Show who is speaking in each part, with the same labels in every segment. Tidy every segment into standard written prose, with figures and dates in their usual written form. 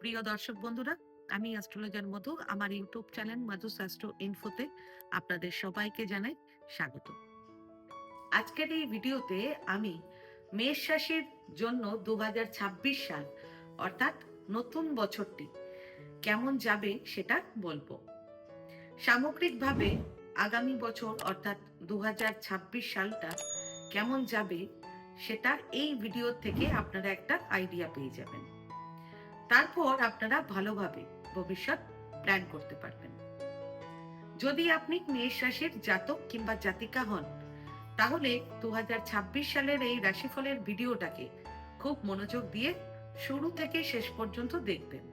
Speaker 1: প্রিয় দর্শক বন্ধুরা, আমি অ্যাস্ট্রোলজার মধু। আমার ইউটিউব চ্যানেল মধুস অ্যাস্ট্রো ইনফোতে আপনাদের সবাইকে জানাই স্বাগত। আজকের এই ভিডিওতে আমি মেষ রাশির জন্য 2026 সাল অর্থাৎ নতুন বছরটি কেমন যাবে সেটা বলবো। সামগ্রিকভাবে আগামী বছর অর্থাৎ 2026 সালটা কেমন যাবে সেটা এই ভিডিও থেকে আপনারা একটা আইডিয়া পেয়ে যাবেন। তারপর আপনারা ভালোভাবে ভবিষ্যৎ প্ল্যান করতে পারবেন। যদি আপনি মেষ রাশির জাতক কিংবা জাতিকা হন, তাহলে 2026 সালের এই রাশিফলের ভিডিওটাকে খুব মনোযোগ দিয়ে শুরু থেকে শেষ পর্যন্ত দেখবেন।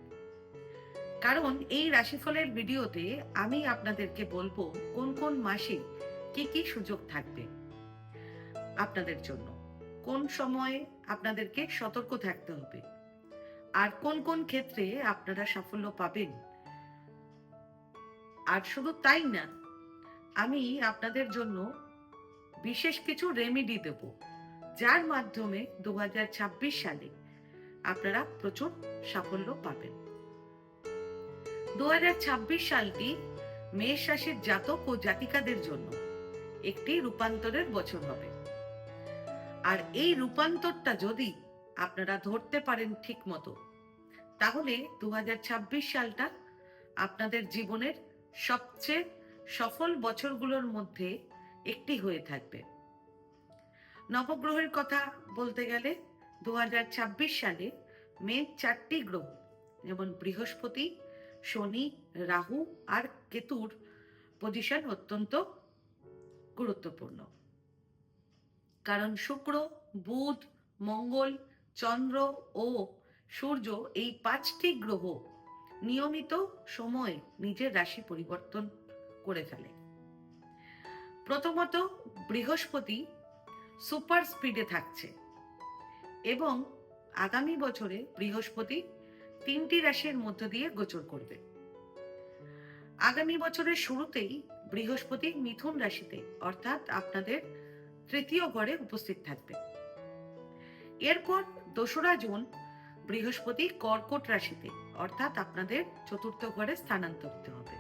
Speaker 1: কারণ এই রাশিফলের ভিডিওতে আমি আপনাদেরকে বলবো কোন কোন মাসে কি কি সুযোগ থাকবে আপনাদের জন্য, কোন সময়ে আপনাদেরকে সতর্ক থাকতে হবে, আর কোন কোন ক্ষেত্রে আপনারা সাফল্য পাবেন। আর শুধু তাই না, আমি আপনাদের জন্য বিশেষ কিছু রেমেডি দেব, যার মাধ্যমে 2026 সালে আপনারা প্রচুর সাফল্য পাবেন। 2026 সালটি মেষ রাশির জাতক ও জাতিকাদের জন্য একটি রূপান্তরের বছর হবে। আর এই রূপান্তরটা যদি আপনারা ধরতে পারেন ঠিক মতো, তাহলে 2026 সালটা আপনাদের জীবনের সবচেয়ে সফল বছরগুলোর মধ্যে একটি হয়ে থাকবে। নবগ্রহের কথা বলতে গেলে 2026 সালে মেন 4টি গ্রহ, যেমন বৃহস্পতি, শনি, রাহু আর কেতুর পজিশন অত্যন্ত গুরুত্বপূর্ণ। কারণ শুক্র, বুধ, মঙ্গল, চন্দ্র ও সূর্য এই 5টি গ্রহ নিয়মিত সময়ে নিজের রাশি পরিবর্তন করে ফেলে। প্রথমত বৃহস্পতি সুপার স্পিডে থাকছে এবং আগামী বছরে বৃহস্পতি 3টি রাশির মধ্য দিয়ে গোচর করবে। আগামী বছরের শুরুতেই বৃহস্পতি মিথুন রাশিতে অর্থাৎ আপনাদের 3য় ঘরে উপস্থিত থাকবে। এরপর 2রা জুন বৃহস্পতি কর্কট রাশিতে অর্থাৎ আপনাদের 4র্থ ঘরে স্থানান্তরিত হবে।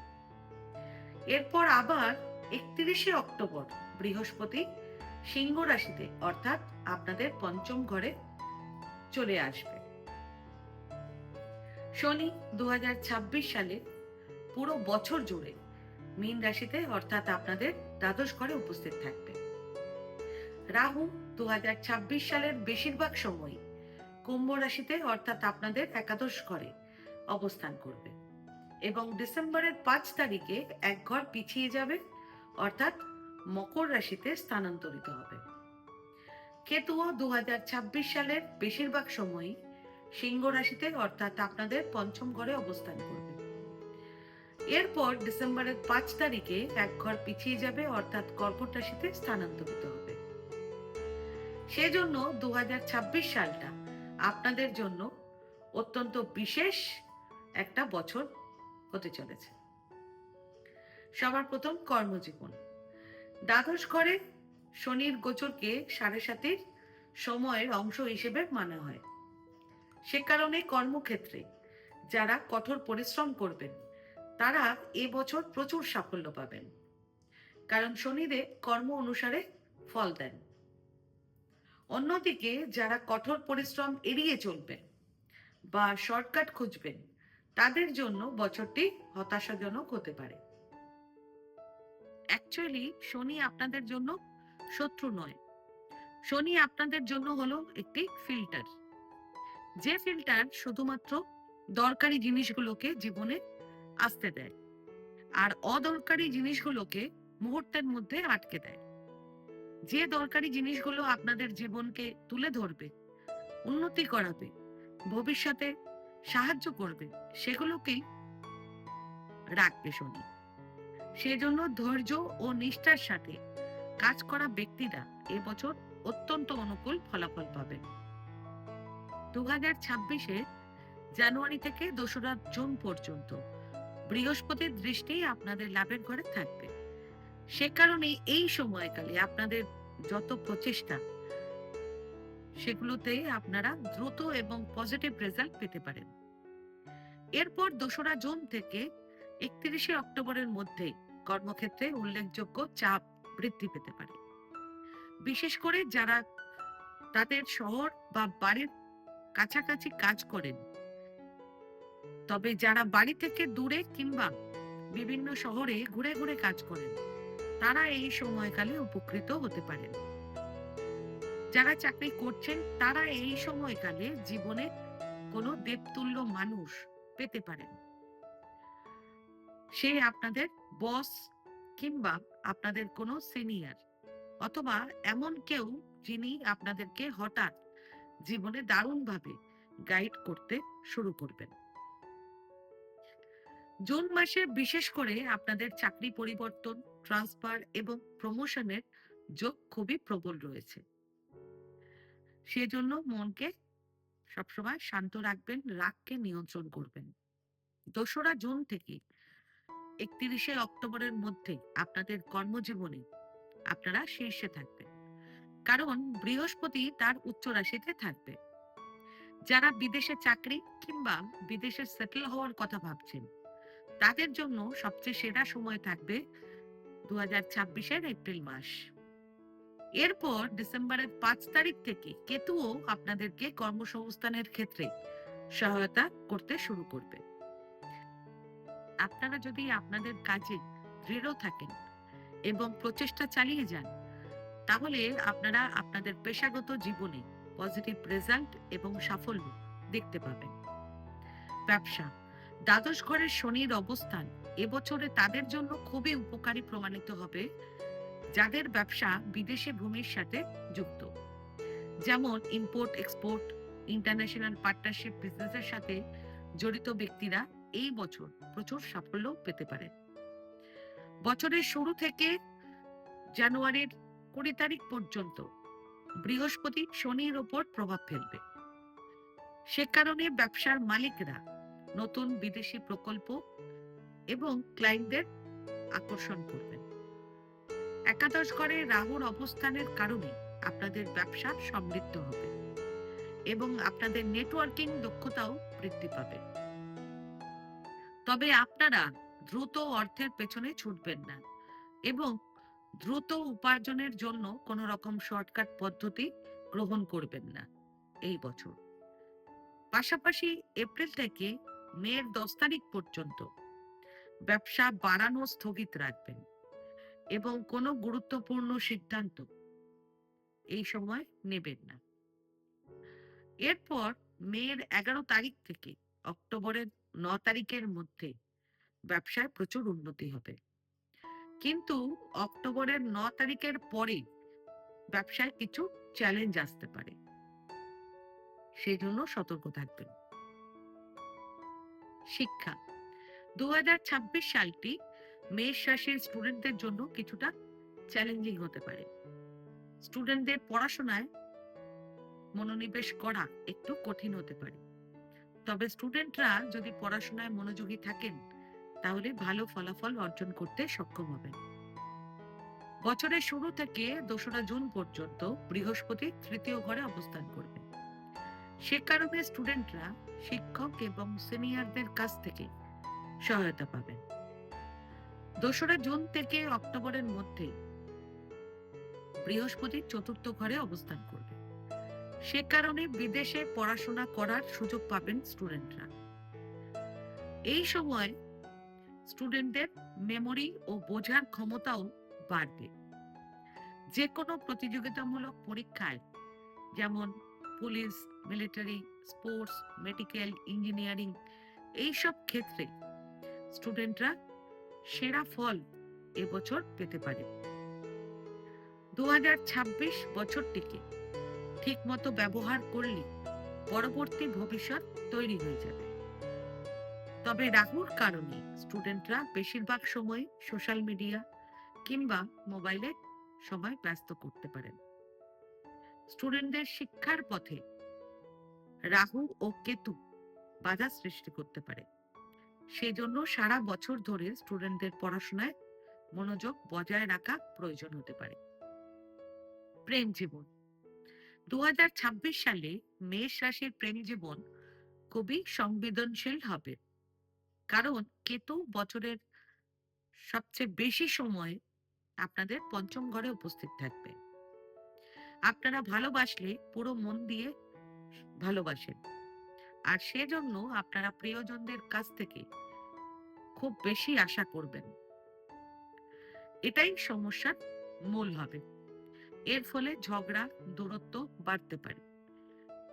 Speaker 1: এরপর আবার 31শে অক্টোবর বৃহস্পতি সিংহ রাশিতে অর্থাৎ আপনাদের 5ম ঘরে চলে আসবে। শনি 2026 সালে পুরো বছর জুড়ে মীন রাশিতে অর্থাৎ আপনাদের 12শ ঘরে উপস্থিত থাকবে। রাহু 2026 সালের বেশিরভাগ সময় কুম্ভ রাশিতে অর্থাৎ আপনাদের 11শ ঘরে অবস্থান করবে এবং ডিসেম্বরের 5 তারিখে 1 ঘর পিছিয়ে যাবে অর্থাৎ মকর রাশিতে স্থানান্তরিত হবে। কেতুও 2026 সালের বেশিরভাগ সময়ই সিংহ রাশিতে অর্থাৎ আপনাদের 5ম ঘরে অবস্থান করবে। এরপর ডিসেম্বরের 5 তারিখে 1 ঘর পিছিয়ে যাবে অর্থাৎ কর্কট রাশিতে স্থানান্তরিত হবে। সেজন্য 2026 সালটা আপনাদের জন্য অত্যন্ত বিশেষ একটা বছর হতে চলেছে। সবার প্রথম কর্মজীবন। 12শ ঘরে শনির গোচরকে 7.5 সময়ের অংশ হিসেবে মানা হয়। সে কারণে কর্মক্ষেত্রে যারা কঠোর পরিশ্রম করবেন তারা এবছর প্রচুর সাফল্য পাবেন, কারণ শনিদেব কর্ম অনুসারে ফল দেন। অন্যদিকে যারা কঠোর পরিশ্রম এড়িয়ে চলবেন বা শর্টকাট খুঁজবেন, তাদের জন্য বছরটি হতাশাজনক হতে পারে। অ্যাকচুয়ালি শনি আপনাদের জন্য শত্রু নয়, শনি আপনাদের জন্য হলো একটি ফিল্টার, যে ফিল্টার শুধুমাত্র দরকারি জিনিসগুলোকে জীবনে আসতে দেয় আর অদরকারি জিনিসগুলোকে মুহূর্তের মধ্যে আটকে দেয়। যে দরকারি জিনিসগুলো আপনাদের জীবনকে তুলে ধরবে, উন্নতি করাবে, ভবিষ্যতে সাহায্য করবে, সেগুলোকেই রাখবে শনি। সেজন্য ধৈর্য ও নিষ্ঠার সাথে কাজ করা ব্যক্তিরা এবছর অত্যন্ত অনুকূল ফলাফল পাবেন। 2026-এ জানুয়ারি থেকে 2রা জুন পর্যন্ত বৃহস্পতির দৃষ্টি আপনাদের লাভের ঘরে থাকবে। সে কারণে এই সময়কালে আপনাদের যত প্রচেষ্টা, সেগুলোতে আপনারা দ্রুত এবং পজিটিভ রেজাল্ট পেতে পারেন। এরপর 2রা জুন থেকে 31শে অক্টোবরের মধ্যে কর্মক্ষেত্রে উল্লেখযোগ্য চাপ বৃদ্ধি পেতে পারে, বিশেষ করে যারা তাদের শহর বা বাড়ির কাছাকাছি কাজ করেন। তবে যারা বাড়ি থেকে দূরে কিংবা বিভিন্ন শহরে ঘুরে ঘুরে কাজ করেন, তারা এই সময়কালে উপকৃত হতে পারেন। যারা চাকরি করছেন তারা এই সময়কালে জীবনে কোনো দেবতুল্য মানুষ পেতে পারেন। সে আপনাদের বস কিংবা আপনাদের কোনো সিনিয়র, অথবা এমন কেউ যিনি আপনাদেরকে হঠাৎ জীবনে দারুণভাবে গাইড করতে শুরু করবেন। জুন মাসে বিশেষ করে আপনাদের চাকরি পরিবর্তন, ট্রান্সফার এবং প্রমোশনের যোগ খুবই প্রবল রয়েছে। সেজন্য মনকে সবসময় শান্ত রাখবেন, রাগকে নিয়ন্ত্রণ করবেন। 2রা জুন থেকে 31শে অক্টোবরের মধ্যে আপনাদের কর্মজীবনে আপনারা শীর্ষে থাকবেন, কারণ বৃহস্পতি তার উচ্চ রাশিতে থাকবে। যারা বিদেশে চাকরি কিংবা বিদেশে সেটেল হওয়ার কথা ভাবছেন, তাদের জন্য সবচেয়ে সেরা সময় থাকবে 2026-এর এপ্রিল মাস। এরপর ডিসেম্বরের 5 তারিখ থেকে কেতুও আপনাদেরকে কর্মসংস্থানের ক্ষেত্রে সহায়তা করতে শুরু করবে। আপনারা যদি আপনাদের কাজে দৃঢ় থাকেন এবং প্রচেষ্টা চালিয়ে যান, তাহলে আপনারা আপনাদের পেশাগত জীবনে পজিটিভ রেজাল্ট এবং সাফল্য দেখতে পাবেন। ব্যবসা, দ্বাদশ ঘরের শনির অবস্থান এবছরে তাদের জন্য খুবই উপকারী প্রমাণিত হবে, যাদের ব্যবসা বিদেশি ভূমির সাথে যুক্ত, যেমন ইম্পোর্ট এক্সপোর্ট, ইন্টারন্যাশনাল পার্টনারশিপ বিজনেসের সাথে জড়িত ব্যক্তিরা এই বছর প্রচুর সাফল্য পেতে পারে। বছরের শুরু থেকে জানুয়ারির 20 তারিখ পর্যন্ত বৃহস্পতি শনির ওপর প্রভাব ফেলবে। সে কারণে ব্যবসার মালিকরা নতুন বিদেশি প্রকল্প এবং ক্লায়েন্টদের আকর্ষণ করবেন। একাদশ ঘরে রাহুর অবস্থানের কারণে আপনাদের ব্যবসা সমৃদ্ধ হবে এবং আপনাদের নেটওয়ার্কিং দক্ষতাও বৃদ্ধি পাবে। তবে আপনারা দ্রুত অর্থের পেছনে ছুটবেন না এবং দ্রুত উপার্জনের জন্য কোনো রকম শর্টকাট পদ্ধতি গ্রহণ করবেন না এই বছর। পাশাপাশি এপ্রিল থেকে মের 10 তারিখ পর্যন্ত ব্যবসা বাড়ানো স্থগিত রাখবেন এবং কোনো গুরুত্বপূর্ণ সিদ্ধান্ত এই সময় নেবেন না। এরপর মের 11 তারিখ থেকে অক্টোবরের 9 তারিখের মধ্যে ব্যবসায় প্রচুর উন্নতি হবে, কিন্তু অক্টোবরের 9 তারিখের পরে ব্যবসায় কিছু চ্যালেঞ্জ আসতে পারে, সেই জন্য সতর্ক থাকবেন। শিক্ষা, 2026 সালটি মেষ রাশির স্টুডেন্টদের জন্য কিছুটা চ্যালেঞ্জিং হতে পারে। স্টুডেন্টদের পড়াশোনায় মনোনিবেশ করা একটু কঠিন হতে পারে, তবে স্টুডেন্টরা যদি পড়াশোনায় মনোযোগী থাকেন, তাহলে ভালো ফলাফল অর্জন করতে সক্ষম হবেন। বছরের শুরু থেকে 2রা জুন পর্যন্ত বৃহস্পতি তৃতীয় ঘরে অবস্থান করবে। সে কারণে স্টুডেন্টরা শিক্ষক এবং সিনিয়রদের কাছ থেকে সহায়তা পাবেন। 2রা জুন থেকে অক্টোবরের মধ্যে বৃহস্পতি চতুর্থ ঘরে অবস্থান করবে। সে কারণে বিদেশে পড়াশোনা করার সুযোগ পাবেন স্টুডেন্টরা। এই সময় স্টুডেন্টদের মেমোরি ও বোঝার ক্ষমতাও বাড়বে। যে কোনো প্রতিযোগিতামূলক পরীক্ষায়, যেমন police, military, sports, medical, engineering, এইসব ক্ষেত্রে স্টুডেন্টরা সেরা ফল এবছর পেতে পারে। 2026 বছরটিকে ঠিকমতো ব্যবহার করলে পরবর্তী ভবিষ্যৎ তৈরি হয়ে যাবে। তবে রাহুর কারণে স্টুডেন্টরা বেশিরভাগ সময় সোশ্যাল মিডিয়া কিংবা মোবাইলে সময় ব্যস্ত করতে পারেন। স্টুডেন্টদের শিক্ষার পথে রাহু ও কেতু বাধা সৃষ্টি করতে পারে, সেজন্য সারা বছর ধরে স্টুডেন্টদের পড়াশোনায় মনোযোগ বজায় রাখা প্রয়োজন হতে পারে। প্রেম জীবন, 2026 সালে মেষ রাশির প্রেম জীবন খুবই সংবেদনশীল হবে কারণ কেতু বছরের সবচেয়ে বেশি সময় আপনাদের পঞ্চম ঘরে উপস্থিত থাকবে। আপনারা ভালোবাসলে পুরো মন দিয়ে ভালোবাসেন, আর সেজন্য আপনারা প্রিয়জনদের কাছ থেকে খুব বেশি আশা করবেন। এটাই সমস্যার মূল হবে। এর ফলে ঝগড়া, দূরত্ব বাড়তে পারে।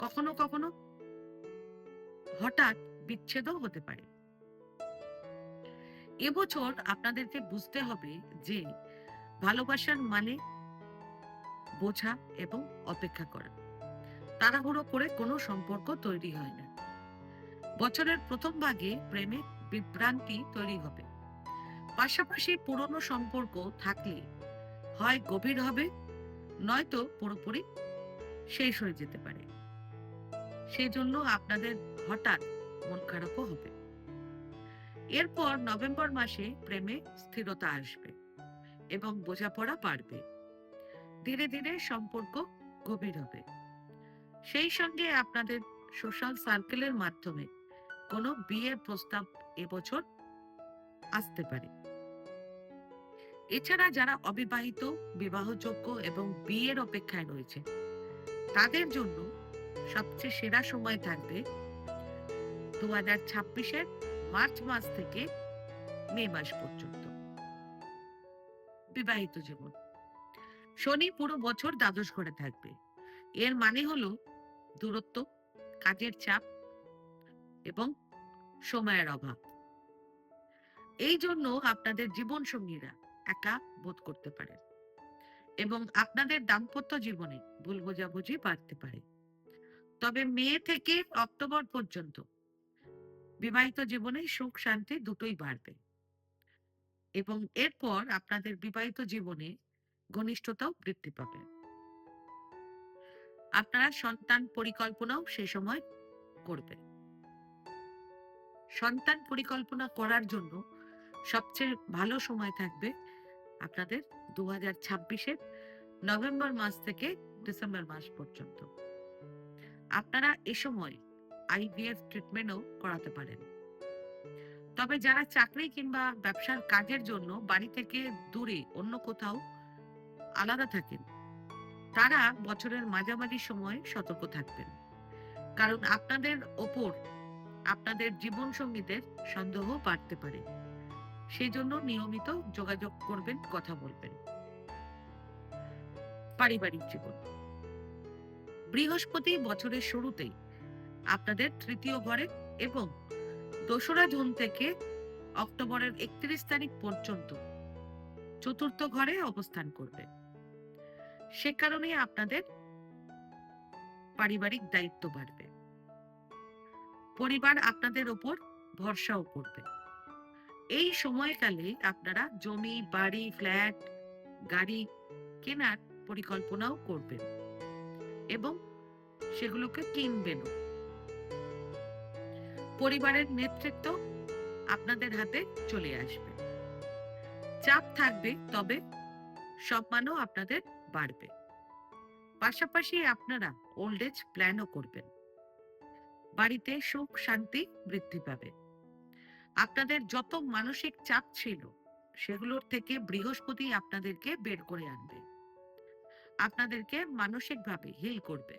Speaker 1: কখনো কখনো হঠাৎ বিচ্ছেদও হতে পারে। এবছর আপনাদেরকে বুঝতে হবে যে ভালোবাসার মানে বোঝা এবং অপেক্ষা করা। তাড়াহুড়ো করে কোনো সম্পর্ক তৈরি হয় না। বছরের প্রথম ভাগে প্রেমে বিভ্রান্তি তৈরি হবে। পাশাপাশি পুরনো সম্পর্ক থাকলে হয় গভীর হবে, নয়তো পুরোপুরি শেষ হয়ে যেতে পারে। সেজন্য আপনাদের হঠাৎ মন খারাপও হবে। এরপর নভেম্বর মাসে প্রেমে স্থিরতা আসবে এবং বোঝাপড়া বাড়বে। ধীরে ধীরে সম্পর্ক গভীর হবে। সেই সঙ্গে আপনাদের সোশ্যাল সার্কেলের মাধ্যমে কোনো বিয়ের প্রস্তাব এবছর আসতে পারে। এছাড়া যারা অবিবাহিত, বিবাহযোগ্য এবং বিয়ের অপেক্ষায় রয়েছে, তাদের জন্য সবচেয়ে সেরা সময় থাকবে 2026-এর মার্চ মাস থেকে মে মাস পর্যন্ত। বিবাহিত জীবন, শনি পুরো বছর দ্বাদশ ঘরে থাকবে। এর মানে হলো দূরত্ব, কাজের চাপ এবং সময়ের অভাব। এই জন্য আপনাদের জীবন সঙ্গীরা একা বোধ করতে পারে এবং আপনাদের দাম্পত্য জীবনে ভুল বোঝাবুঝি বাড়তে পারে। তবে মে থেকে অক্টোবর পর্যন্ত বিবাহিত জীবনে সুখ শান্তি দুটোই বাড়বে এবং এরপর আপনাদের বিবাহিত জীবনে ঘনিষ্ঠতাও বৃদ্ধি পাবে। আপনারা সন্তান পরিকল্পনাও সে সময় করবেন। সন্তান পরিকল্পনা করার জন্য সবচেয়ে ভালো সময় থাকবে আপনাদের 2026-এর নভেম্বর মাস থেকে ডিসেম্বর মাস পর্যন্ত। আপনারা এ সময় আইভিএফ ট্রিটমেন্টও করাতে পারেন। তবে যারা চাকরি কিংবা ব্যবসার কাজের জন্য বাড়ি থেকে দূরে অন্য কোথাও আলাদা থাকেন, তারা বছরের মাঝামাঝি সময়ে সতর্ক থাকবেন। কারণ আপনাদের ওপর আপনাদের জীবন সঙ্গীদের সন্দেহ বাড়তে পারে। সেজন্য নিয়মিত যোগাযোগ করবেন, কথা বলবেন। পারিবারিক জীবন, বৃহস্পতি বছরের শুরুতেই আপনাদের তৃতীয় ঘরে এবং 2রা জুন থেকে অক্টোবরের 31 তারিখ পর্যন্ত চতুর্থ ঘরে অবস্থান করবে। সে কারণে আপনাদের পারিবারিক দায়িত্ব বাড়বে। পরিবার আপনাদের ওপর ভরসাও করবে। এই সময়কালে আপনারা জমি, বাড়ি, ফ্ল্যাট, গাড়ি কেনার পরিকল্পনাও করবেন এবং সেগুলোকে কিনবেন। পরিবারের নেতৃত্ব আপনাদের হাতে চলে আসবে। চাপ থাকবে, তবে সম্মানও আপনাদের বাড়বে। পাশাপাশি আপনারা ওল্ড এজ প্ল্যানও করবেন। বাড়িতে সুখ শান্তি বৃদ্ধি পাবে। আপনাদের যত মানসিক চাপ ছিল, সেগুলোর থেকে বৃহস্পতি আপনাদেরকে বের করে আনবে, আপনাদেরকে মানসিকভাবে হিল করবে।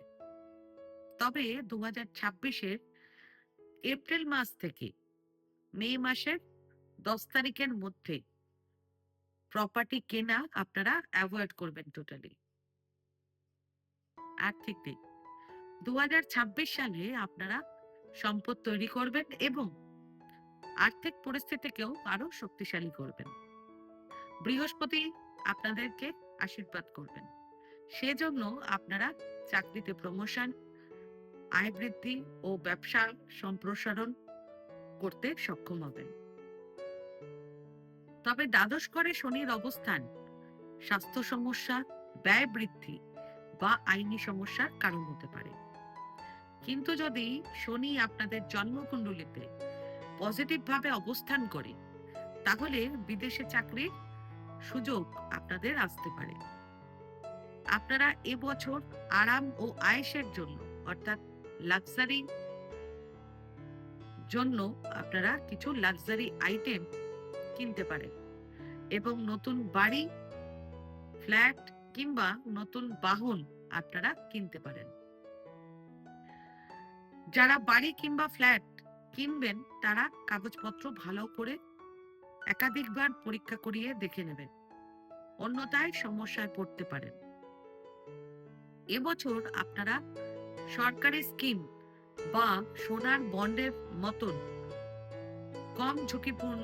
Speaker 1: তবে 2026-এর এপ্রিল মাস থেকে মে মাসের 10 তারিখের মধ্যে প্রপার্টি কেনা আপনারা অ্যাভয়েড করবেন টোটালি। আর্থিক দিক, 2026 সালে আপনারা সম্পদ তৈরি করবেন এবং আর্থিক পরিস্থিতিকেও আরো শক্তিশালী করবেন। বৃহস্পতি আপনাদেরকে আশীর্বাদ করবেন। সেজন্য আপনারা চাকরিতে প্রমোশন, আয় বৃদ্ধি ও ব্যবসা সম্প্রসারণ করতে সক্ষম হবেন। তবে দ্বাদশ ঘরে শনির অবস্থান স্বাস্থ্য সমস্যা, ব্যয় বৃদ্ধি বা আইনি সমস্যার কারণ হতে পারে। কিন্তু যদি শনি আপনাদের জন্মকুণ্ডলিতে পজিটিভ ভাবে অবস্থান করে, তাহলে বিদেশে চাকরির সুযোগ আপনাদের আসতে পারে। আপনারা এবছর আরাম ও আয়েশের জন্য, অর্থাৎ লাক্সারি জন্য আপনারা কিছু লাক্সারি আইটেম কিনতে পারেন এবং নতুন বাড়ি, ফ্ল্যাট কিংবা নতুন বাহন আপনারা কিনতে পারেন। যারা বাড়ি কিংবা ফ্ল্যাট কিনবেন তারা কাগজপত্র ভালো করে একাধিকবার পরীক্ষা করিয়ে দেখে নেবেন, অন্যথায় সমস্যায় পড়তে পারেন। এবছর আপনারা সরকারি স্কিম বা সোনার বন্ডের মতন কম ঝুঁকিপূর্ণ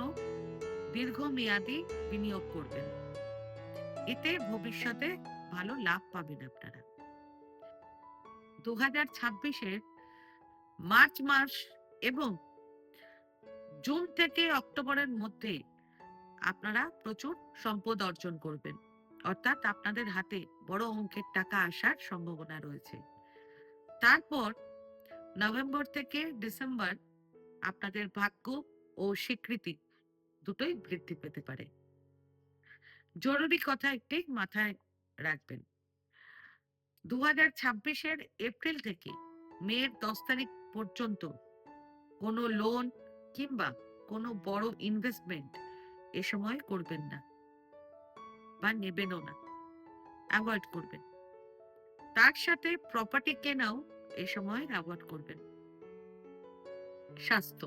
Speaker 1: দীর্ঘমেয়াদী বিনিয়োগ করবেন। এতে ভবিষ্যতে ভালো লাভ পাবেন আপনারা। 2026-এর মার্চ মাস এবং জুন থেকে অক্টোবরের মধ্যে আপনারা প্রচুর সম্পদ অর্জন করবেন, অর্থাৎ আপনাদের হাতে বড় অঙ্কের টাকা আসার সম্ভাবনা রয়েছে। তারপর নভেম্বর থেকে ডিসেম্বর আপনাদের ভাগ্য ও স্বীকৃতি দুটোই বৃদ্ধি পেতে পারে। জরুরি কথা একটি মাথায় রাখবেন, 2026-এর এপ্রিল থেকে মের 10 তারিখ পর্যন্ত কোনো লোন কিংবা কোনো বড় ইনভেস্টমেন্ট এ সময় করবেন না বা নেবেনও না, অ্যাভয়েড করবেন। তার সাথে প্রপার্টি কেনাও এ সময় অ্যাভয়েড করবেন। স্বাস্থ্য,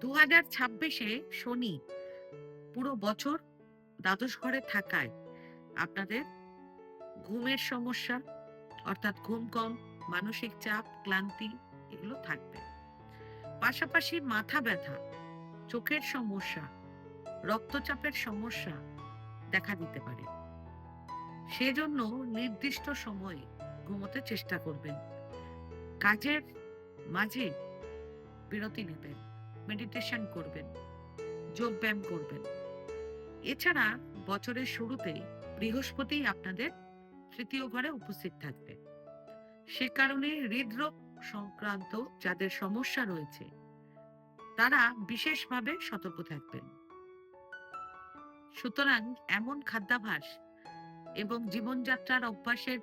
Speaker 1: 2026-এ শনি পুরো বছর দ্বাদশ ঘরে থাকায় আপনাদের ঘুমের সমস্যা, অর্থাৎ ঘুম কম, মানসিক চাপ, ক্লান্তি এগুলো থাকবে। পাশাপাশি মাথা ব্যথা, চোখের সমস্যা, রক্তচাপের সমস্যা দেখা দিতে পারে। সেজন্য নির্দিষ্ট সময়ে ঘুমোতে চেষ্টা করবেন। কাজের মাঝে বিরতি নেবেন, মেডিটেশন করবেন, যোগ ব্যায়াম করবেন। এছাড়া বছরের শুরুতে বৃহস্পতি আপনাদের তৃতীয় ঘরে উপস্থিত থাকবে। সে কারণে হৃদরোগ সংক্রান্ত যাদের সমস্যা রয়েছে তারা বিশেষভাবে সতর্ক থাকবেন। সুতরাং এমন খাদ্যাভ্যাস এবং জীবনযাত্রার অভ্যাসের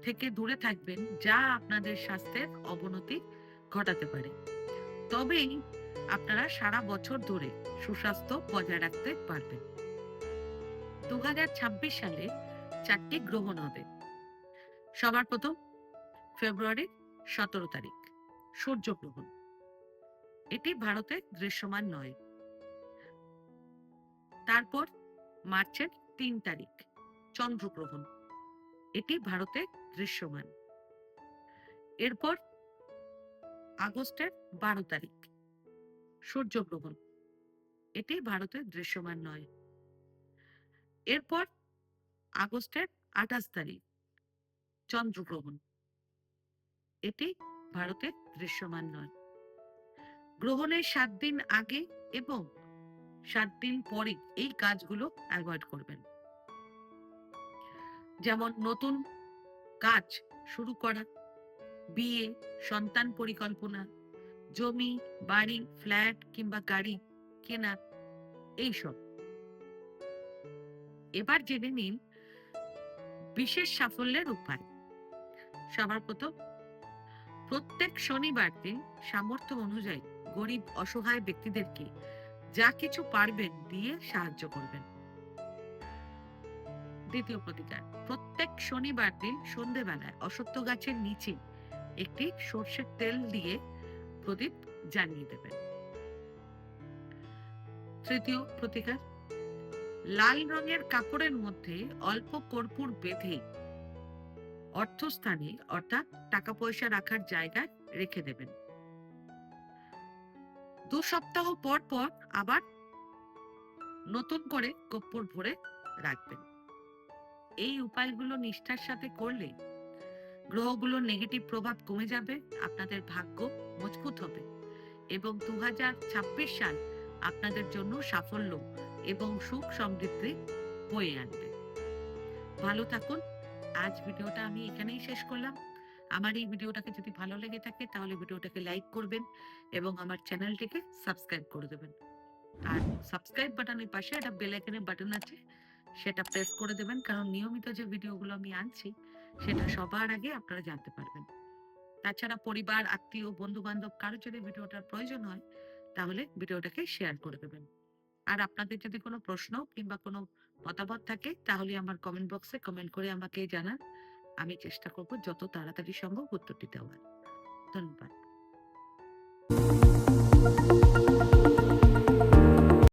Speaker 1: থেকে দূরে থাকবেন যা আপনাদের স্বাস্থ্যের অবনতি ঘটাতে পারে। তবেই আপনারা সারা বছর ধরে সুস্বাস্থ্য বজায় রাখতে পারবেন। 2026 সালে 4টি গ্রহণ হবে। সবার প্রথম ফেব্রুয়ারি 17 তারিখ সূর্যগ্রহণ, এটি ভারতে দৃশ্যমান নয়। তারপর মার্চের 3 তারিখ চন্দ্রগ্রহণ, এটি ভারতে দৃশ্যমান। এরপর আগস্টের 12 তারিখ সূর্যগ্রহণ, এটি ভারতে দৃশ্যমান নয়। এরপর আগস্টের 28 তারিখ চন্দ্রগ্রহণ, এটি ভারতে দৃশ্যমান নয়। গ্রহণের 7 দিন আগে এবং 7 দিন পরে এই কাজগুলো অ্যাভয়েড করবেন। যেমন নতুন কাজ শুরু করা, বিয়ে, সন্তান পরিকল্পনা, জমি, বাড়ি, ফ্ল্যাট কিংবা গাড়ি কেনা, এইসব। এবার জেনে নিন বিশেষ সাফল্যের উপায়। সবার প্রথম, প্রত্যেক শনিবার দিন সামর্থ্য অনুযায়ী গরিব অসহায় ব্যক্তিদেরকে যা কিছু পারবেন দিয়ে সাহায্য করবেন। দ্বিতীয় প্রতিকার, প্রত্যেক শনিবার দিন সন্ধেবেলায় অশ্বত্থ গাছের নিচে একটি সর্ষের তেল দিয়ে প্রদীপ জ্বালিয়ে দেবেন। তৃতীয় প্রতিকার, লাল রঙের কাপড়ের মধ্যে অল্প কর্পূর বেঁধে অর্থস্থানে অর্থাৎ টাকা পয়সা রাখার জায়গায় রেখে দেবেন। 2 সপ্তাহ পর পর আবার নতুন করে কর্পূর ভরে রাখবেন। এই উপায়গুলো নিষ্ঠার সাথে করলে গ্রহগুলোর নেগেটিভ প্রভাব কমে যাবে, আপনাদের ভাগ্য মজবুত হবে এবং 2026 সাল আপনাদের জন্য সাফল্য এবং সুখ সমৃদ্ধি বয়ে আনবে। ভালো থাকুন। আজ ভিডিওটা আমি এখানেই শেষ করলাম। আমার এই ভিডিওটাকে যদি ভালো লেগে থাকে তাহলে ভিডিওটাকে লাইক করবেন এবং আমার চ্যানেলটিকে সাবস্ক্রাইব করে দেবেন। আর সাবস্ক্রাইব বাটনের পাশে একটা বেল আইকনের বাটন আছে, সেটা প্রেস করে দেবেন, কারণ নিয়মিত যে ভিডিওগুলো আমি আনছি সেটা সবার আগে আপনারা জানতে পারবেন। তাছাড়া পরিবার, আত্মীয়, বন্ধু-বান্ধব কারো যদি ভিডিওটার প্রয়োজন হয়, তাহলে ভিডিওটাকে শেয়ার করে দেবেন। আর আপনাদের যদি কোনো প্রশ্ন কিংবা কোনো মতামত থাকে, তাহলে আমার কমেন্ট বক্সে কমেন্ট করে আমাকে জানান। আমি চেষ্টা করব যত তাড়াতাড়ি সম্ভব উত্তরটি দেওয়ার। ধন্যবাদ।